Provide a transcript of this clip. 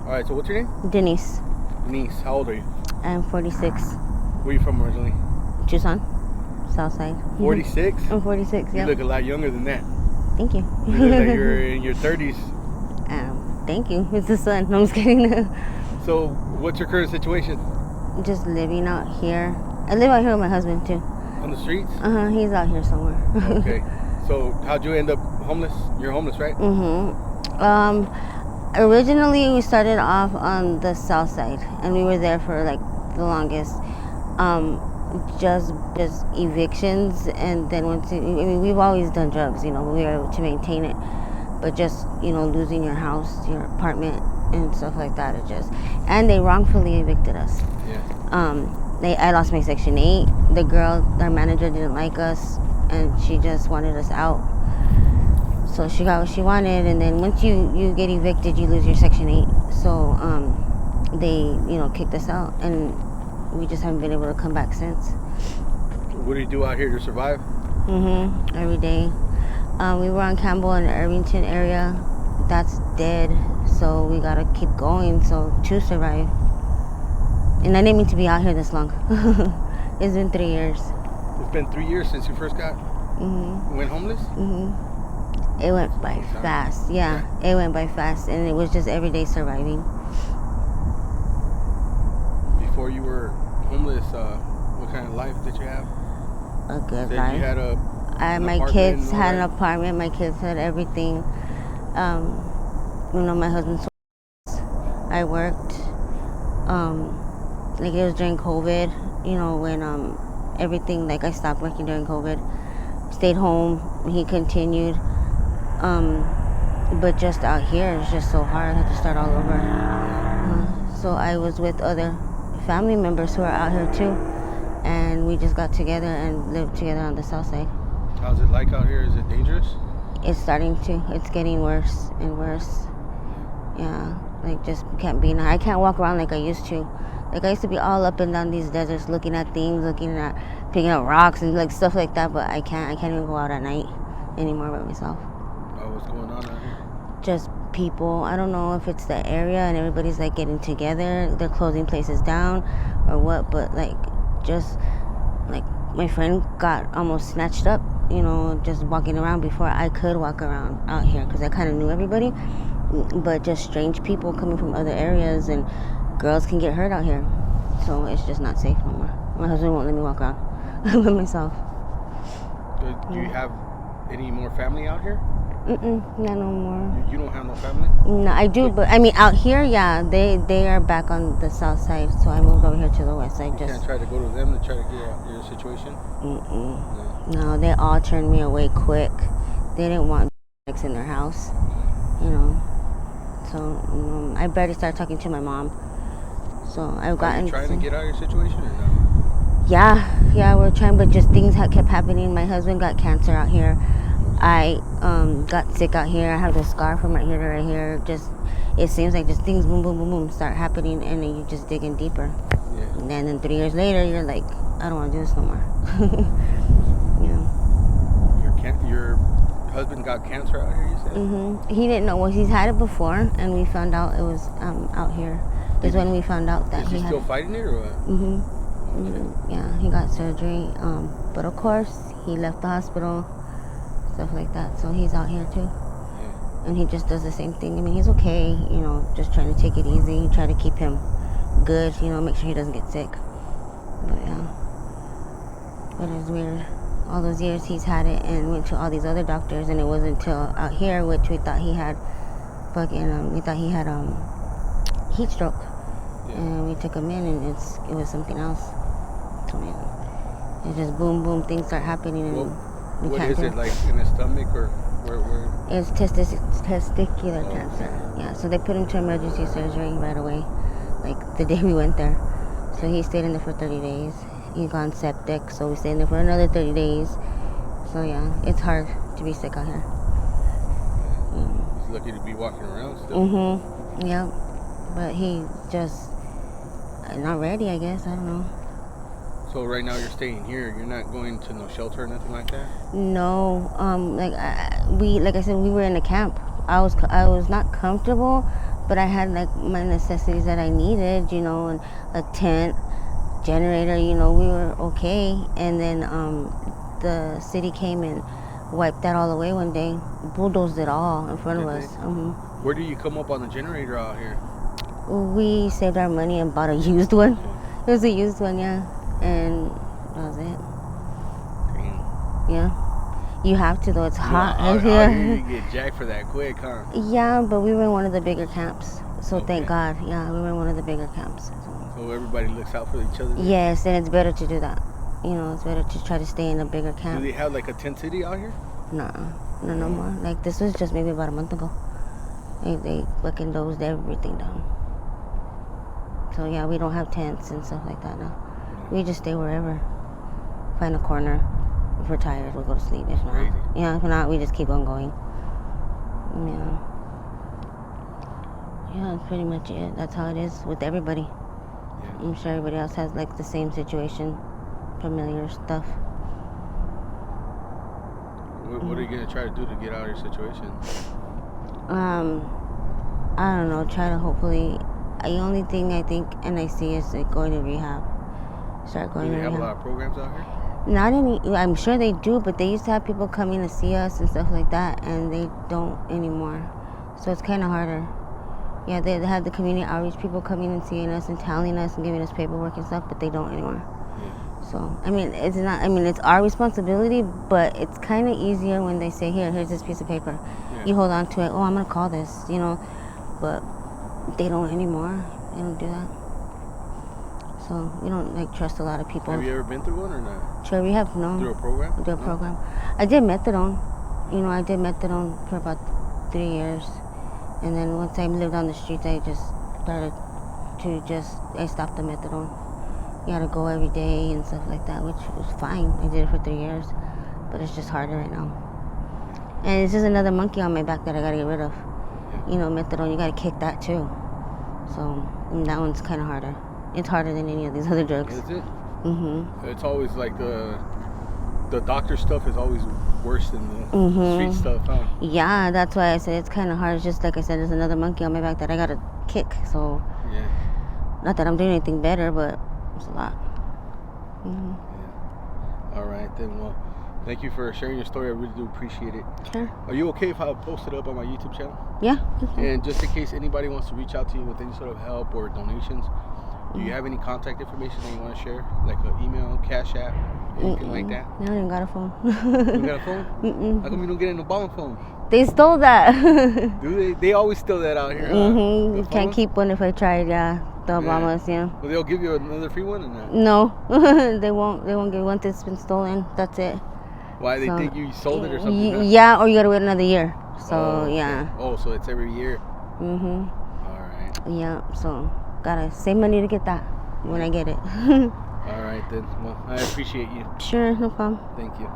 All right, so what's your name? Denise. Denise. How old are you? I'm 46. Where are you from originally? Tucson, Southside. 46? I'm 46, You yeah. look a lot younger than that. Thank you. You look like you're in your 30s. Thank you. It's the sun. No, I'm just kidding. So, what's your current situation? Just living out here. I live out here with my husband, too. On the streets? He's out here somewhere. Okay. So, how'd you end up homeless? You're homeless, right? Originally, we started off on the south side, and we were there for like the longest. Just evictions, and then we've always done drugs, we were able to maintain it, but just losing your house, your apartment, and stuff like that, and they wrongfully evicted us. Yeah. I lost my Section 8. The girl, our manager, didn't like us, and she just wanted us out. So she got what she wanted, and then once you get evicted, you lose your Section 8. So they kicked us out, and we just haven't been able to come back since. What do you do out here to survive? Every day. We were on Campbell in the Irvington area. That's dead, so we gotta keep going to survive. And I didn't mean to be out here this long. It's been 3 years. It's been 3 years since you first got went homeless? It went by fast. Yeah, it went by fast, and it was just everyday surviving. Before you were homeless, what kind of life did you have? A good life. You had my kids had an apartment. My kids had everything. My husband's. I worked. Like it was during COVID. When everything, like I stopped working during COVID. Stayed home. He continued. But just out here, it's just so hard. I had to start all over. So I was with other family members who are out here too, and we just got together and lived together on the south side. How's it like out here? Is it dangerous? It's starting to. It's getting worse and worse. Yeah, like just can't be. I can't walk around like I used to. Like I used to be all up and down these deserts, looking at things, picking up rocks and like stuff like that. But I can't even go out at night anymore by myself. What's going on out here? Just people. I don't know if it's the area and everybody's like getting together. They're closing places down or what, but just my friend got almost snatched up, just walking around before I could walk around out here because I kind of knew everybody. But just strange people coming from other areas, and girls can get hurt out here. So it's just not safe no more. My husband won't let me walk around by myself. Do you have any more family out here? Not no more. You don't have no family? No, I do, but I mean out here, yeah, they are back on the south side, so I moved over here to the west side. You can't try to go to them to try to get out your situation? No, they all turned me away quick. They didn't want in their house, So I barely started talking to my mom. So I've gotten. Are you trying to get out of your situation or no? Yeah, we're trying, but just things kept happening. My husband got cancer out here. I got sick out here. I have this scar from right here to right here. Just it seems like just things boom, boom, boom, boom start happening, and then you just digging deeper. Yeah. And then 3 years later, you're like, I don't want to do this no more. Your husband got cancer out here, you said? He didn't know. Well, he's had it before, and we found out it was out here. Is when we found out that he had. Is he still fighting it or what? Okay. Yeah, he got surgery. But of course, he left the hospital, stuff like that. So he's out here too. Yeah. And he just does the same thing. I mean, he's okay, just trying to take it easy, try to keep him good, make sure he doesn't get sick. But yeah. But it's weird. All those years he's had it and went to all these other doctors, and it wasn't until out here, which we thought he had heat stroke. Yeah. And we took him in, and it was something else. So yeah, it's just boom, boom, things start happening, and what is it, like in the stomach or where? It's testicular cancer. Yeah, so they put him to emergency surgery right away, like the day we went there. So he stayed in there for 30 days. He gone septic, so we stayed in there for another 30 days. So yeah, it's hard to be sick out here. He's lucky to be walking around still. Yep. But he just not ready, I guess. I don't know. So right now you're staying here. You're not going to no shelter or nothing like that? No. Like I said, we were in a camp. I was not comfortable, but I had like my necessities that I needed, you know, and a tent, generator, you know, we were okay. And then the city came and wiped that all away one day, bulldozed it all in front of us. Where do you come up on the generator out here? We saved our money and bought a used one. It was a used one, yeah, and that was it. Damn. Yeah. You have to though, it's hot out here. Here you get jacked for that quick, huh? Yeah, but we were in one of the bigger camps, so thank God. Yeah, we were in one of the bigger camps. So everybody looks out for each other? Yes, and it's better to do that. You know, it's better to try to stay in a bigger camp. Do they have like a tent city out here? No more. Like this was just maybe about a month ago. They fucking dozed everything down. So yeah, we don't have tents and stuff like that now. We just stay wherever. Find a corner. If we're tired, we'll go to sleep. If not, if not, we just keep on going. Yeah. Yeah, that's pretty much it. That's how it is with everybody. Yeah. I'm sure everybody else has like the same situation, familiar stuff. What are you gonna try to do to get out of your situation? I don't know. Try to hopefully. The only thing I think and I see is like going to rehab. Start going to rehab. Do they have a lot of programs out here? Not any. I'm sure they do, but they used to have people coming to see us and stuff like that, and they don't anymore. So it's kind of harder. Yeah, they have the community outreach people coming and seeing us and telling us and giving us paperwork and stuff, but they don't anymore. Yeah. So I mean, it's not. I mean, it's our responsibility, but it's kind of easier when they say, here's this piece of paper. Yeah. You hold on to it. Oh, I'm gonna call this, you know, but they don't anymore. They don't do that. So we don't like trust a lot of people. Have you ever been through one or not? Sure, we have. No. Through a program? Through a program. I did methadone. You know, I did methadone for about 3 years. And then once I lived on the streets, I just started to I stopped the methadone. You had to go every day and stuff like that, which was fine. I did it for 3 years. But it's just harder right now. And it's just another monkey on my back that I got to get rid of. You know, methadone, you got to kick that too. So that one's kind of harder. It's harder than any of these other drugs. Is it? It's always like the doctor stuff is always worse than the street stuff, huh? Yeah, that's why I said it's kind of hard. It's just like I said, there's another monkey on my back that I gotta kick. So, yeah. Not that I'm doing anything better, but it's a lot. Yeah. All right, then. Well, thank you for sharing your story. I really do appreciate it. Sure. Are you okay if I post it up on my YouTube channel? Yeah. And just in case anybody wants to reach out to you with any sort of help or donations, do you have any contact information that you want to share? Like an email, Cash App, anything like that? No, I ain't got a phone. You don't got a phone? How come you don't get an Obama phone? They stole that. Do they? They always steal that out here. You can't keep one if I tried, yeah. The Obamas, yeah. Well, they'll give you another free one or not? No, they won't. They won't give one that's been stolen. That's it. Why? They think you sold it or something? Yeah, or you gotta wait another year. So, yeah. Oh, so it's every year? All right. Yeah, so gotta save money to get that when I get it. All right, then. Well, I appreciate you. Sure, no problem. Thank you.